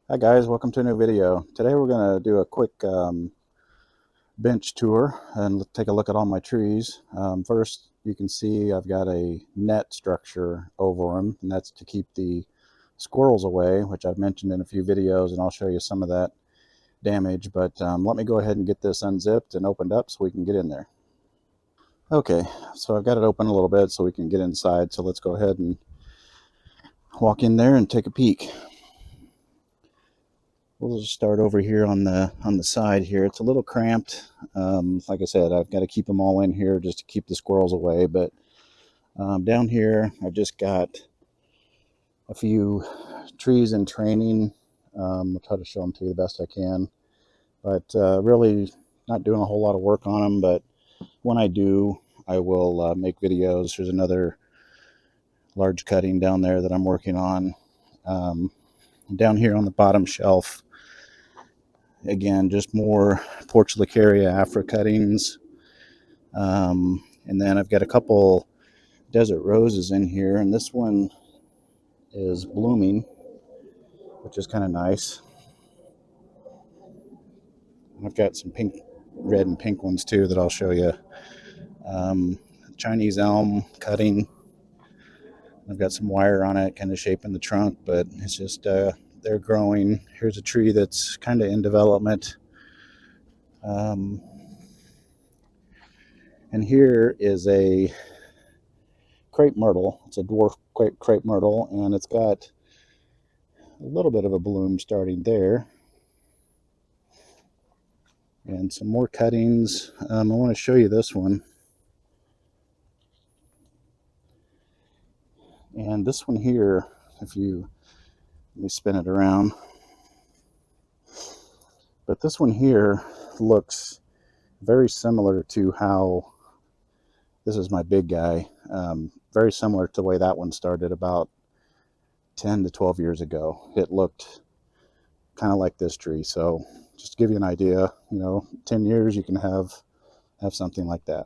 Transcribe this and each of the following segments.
Hi guys, welcome to a new video. Today we're going to do a quick bench tour and take a look at all my trees. First, you can see I've got a net structure over them, and that's to keep the squirrels away, which I've mentioned in a few videos, and I'll show you some of that damage. But let me go ahead and get this unzipped and opened up so we can get in there. Okay, so I've got it open a little bit so we can get inside. So let's go ahead and walk in there and take a peek. We'll just start over here on the side here. It's a little cramped. Like I said, I've got to keep them all in here just to keep the squirrels away. But down here, I've just got a few trees in training. I'll try to show them to you the best I can. But really not doing a whole lot of work on them. But when I do, I will make videos. There's another large cutting down there that I'm working on. Down here on the bottom shelf, again, just more Portulacaria afra cuttings. And then I've got a couple desert roses in here, and this one is blooming, which is kind of nice. I've got some pink, red, and pink ones too that I'll show you. Chinese elm cutting. I've got some wire on it, kind of shaping the trunk, but it's just they're growing. Here's a tree that's kind of in development. And here is a crepe myrtle. It's a dwarf crepe myrtle, and it's got a little bit of a bloom starting there. And some more cuttings. I want to show you this one. And this one here, if you, let me spin it around. But this one here looks very similar to how, this is my big guy, very similar to the way that one started about 10 to 12 years ago. It looked kind of like this tree. So just to give you an idea, 10 years you can have something like that.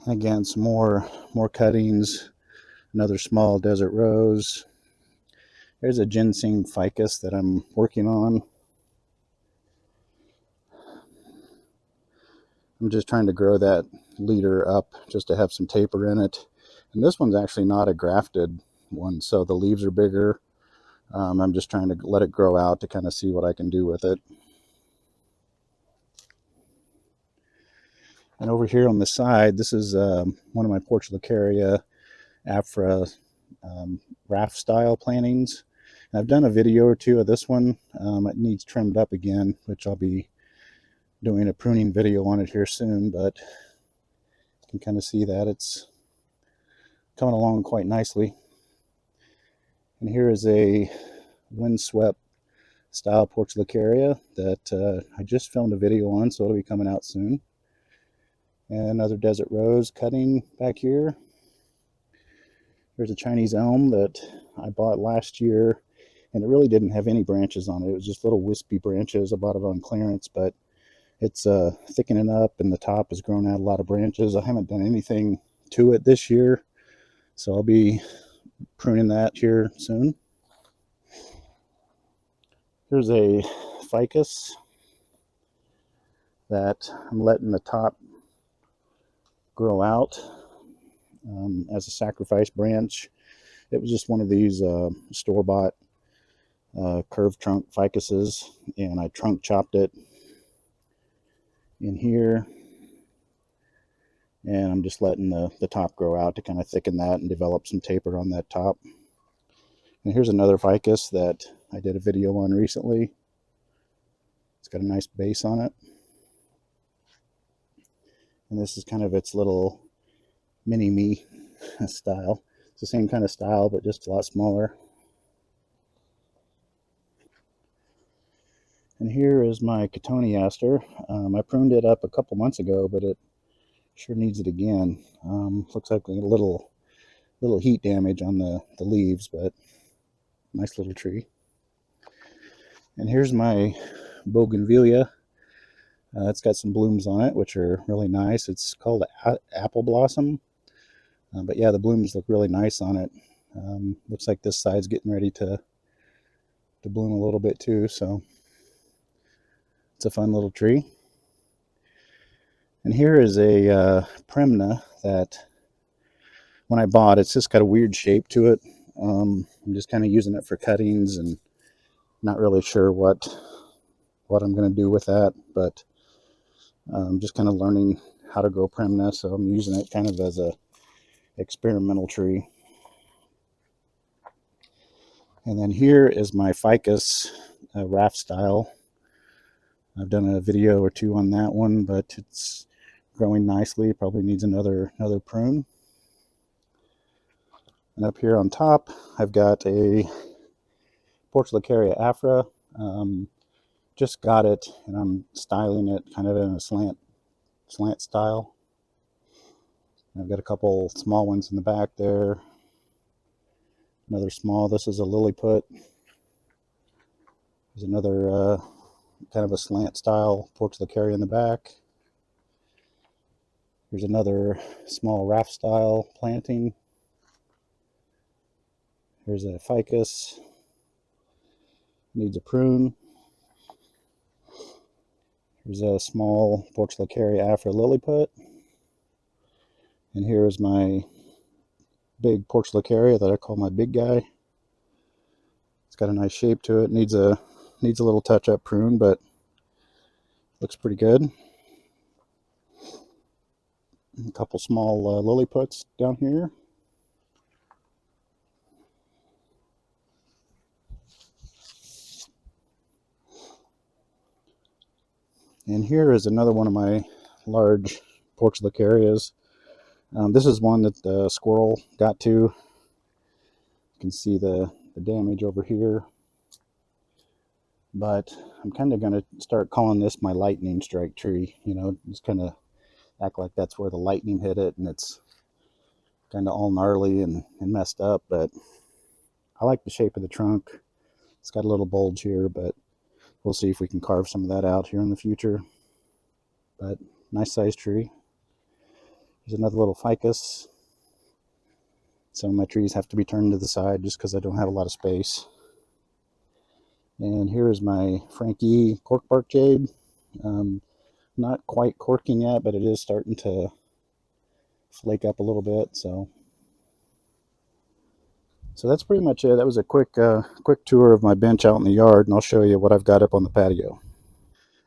Again, some more cuttings. Another small desert rose. There's a ginseng ficus that I'm working on. I'm just trying to grow that leader up just to have some taper in it. And this one's actually not a grafted one, so the leaves are bigger. I'm just trying to let it grow out to kind of see what I can do with it. And over here on the side, this is one of my Portulacaria afra raft style plantings. And I've done a video or two of this one. It needs trimmed up again, which I'll be doing a pruning video on it here soon, but you can kind of see that it's coming along quite nicely. And here is a windswept style Portulacaria that I just filmed a video on, so it'll be coming out soon. And another desert rose cutting back here. There's a Chinese elm that I bought last year, and it really didn't have any branches on it. It was just little wispy branches. I bought it on clearance, but it's thickening up, and the top has grown out a lot of branches. I haven't done anything to it this year, so I'll be pruning that here soon. Here's a ficus that I'm letting the top grow out as a sacrifice branch. It was just one of these store-bought curved trunk ficuses, and I trunk chopped it in here, and I'm just letting the top grow out to kind of thicken that and develop some taper on that top. And here's another ficus that I did a video on recently. It's got a nice base on it, and this is kind of its little mini me style. It's the same kind of style, but just a lot smaller. And here is my cotoneaster. I pruned it up a couple months ago, but it sure needs it again. Looks like a little heat damage on the leaves, but nice little tree. And here's my bougainvillea. It's got some blooms on it, which are really nice. It's called apple blossom. But yeah, the blooms look really nice on it. Looks like this side's getting ready to bloom a little bit too, so it's a fun little tree. And here is a Premna that when I bought, it's just got a weird shape to it. I'm just kind of using it for cuttings and not really sure what I'm going to do with that, but just kind of learning how to grow Premna, so I'm using it kind of as a experimental tree. And then here is my ficus raft style. I've done a video or two on that one, but it's growing nicely. Probably needs another prune. And up here on top, I've got a Portulacaria afra. Just got it, and I'm styling it kind of in a slant style. I've got a couple small ones in the back there. Another small. This is a Lilliput. There's another kind of a slant style Portulacaria in the back. Here's another small raft style planting. Here's a ficus. Needs a prune. Here's a small Portulacaria afra Lilliput. And here's my big Portulacaria that I call my big guy. It's got a nice shape to it. Needs a little touch-up prune, but looks pretty good. A couple small Lilliputs down here. And here is another one of my large Portulacarias. This is one that the squirrel got to. You can see the damage over here. But I'm kind of going to start calling this my lightning strike tree. You know, just kind of act like that's where the lightning hit it, and it's kind of all gnarly and messed up. But I like the shape of the trunk. It's got a little bulge here, but we'll see if we can carve some of that out here in the future. But nice sized tree. There's another little ficus. Some of my trees have to be turned to the side just because I don't have a lot of space. And here is my Frankie corkbark jade. Not quite corking yet, but it is starting to flake up a little bit. So that's pretty much it. That was a quick tour of my bench out in the yard, and I'll show you what I've got up on the patio.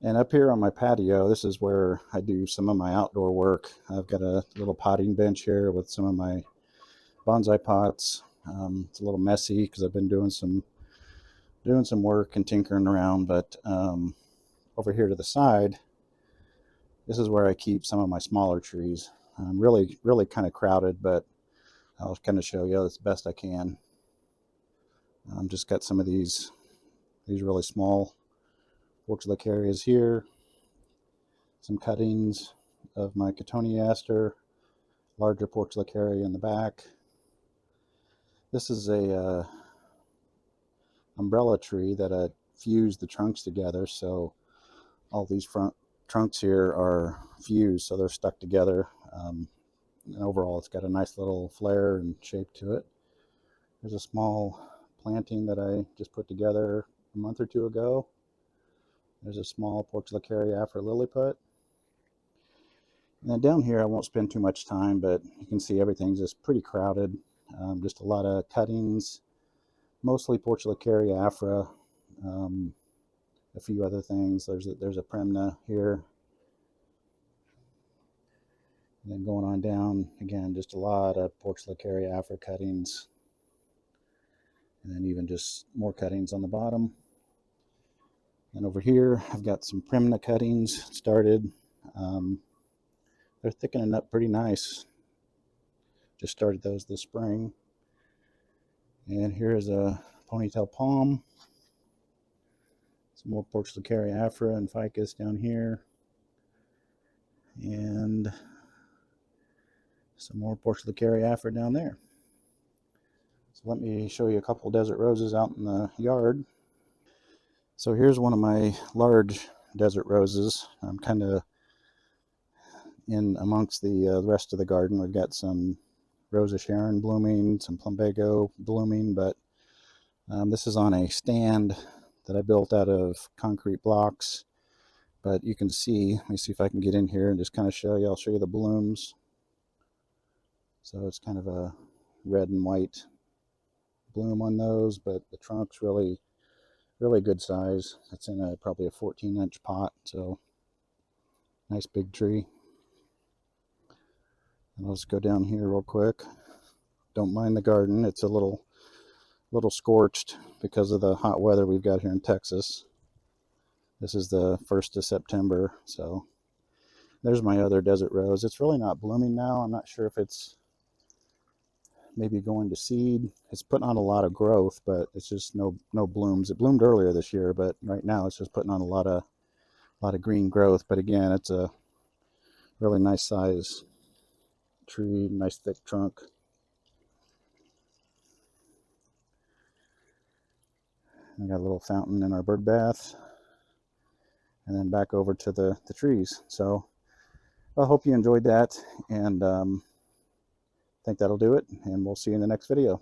And up here on my patio, this is where I do some of my outdoor work. I've got a little potting bench here with some of my bonsai pots. It's a little messy because I've been doing some work and tinkering around, but over here to the side, this is where I keep some of my smaller trees. Really kind of crowded, but I'll kind of show you as best I can. Just got some of these really small Portulacarias here, some cuttings of my Cotoneaster, larger Portulacaria in the back. This is a umbrella tree that I fused the trunks together, so all these front trunks here are fused, so they're stuck together. And overall, it's got a nice little flare and shape to it. There's a small planting that I just put together a month or two ago. There's a small Portulacaria afra Lilliput. And then down here, I won't spend too much time, but you can see everything's just pretty crowded. Just a lot of cuttings, mostly Portulacaria afra. A few other things. There's a Premna here. And then going on down, again, just a lot of Portulacaria afra cuttings. And then even just more cuttings on the bottom. And over here, I've got some Premna cuttings started. They're thickening up pretty nice. Just started those this spring. And here's a ponytail palm. Some more Portulacaria afra and ficus down here. And some more Portulacaria afra down there. So let me show you a couple desert roses out in the yard. So here's one of my large desert roses. I'm kind of in amongst the rest of the garden. We've got some Rosa Sharon blooming, some plumbago blooming, but this is on a stand that I built out of concrete blocks. But you can see, let me see if I can get in here and just kind of show you. I'll show you the blooms. So it's kind of a red and white bloom on those, but the trunk's really good size. It's in probably a 14-inch pot, so nice big tree. And I'll just go down here real quick. Don't mind the garden. It's a little scorched because of the hot weather we've got here in Texas. This is the 1st of September, so there's my other desert rose. It's really not blooming now. I'm not sure if it's maybe going to seed. It's putting on a lot of growth, but it's just no blooms. It bloomed earlier this year, but right now it's just putting on a lot of green growth. But again, it's a really nice size tree, nice thick trunk. We got a little fountain in our bird bath, and then back over to the trees. So I hope you enjoyed that, and I think that'll do it, and we'll see you in the next video.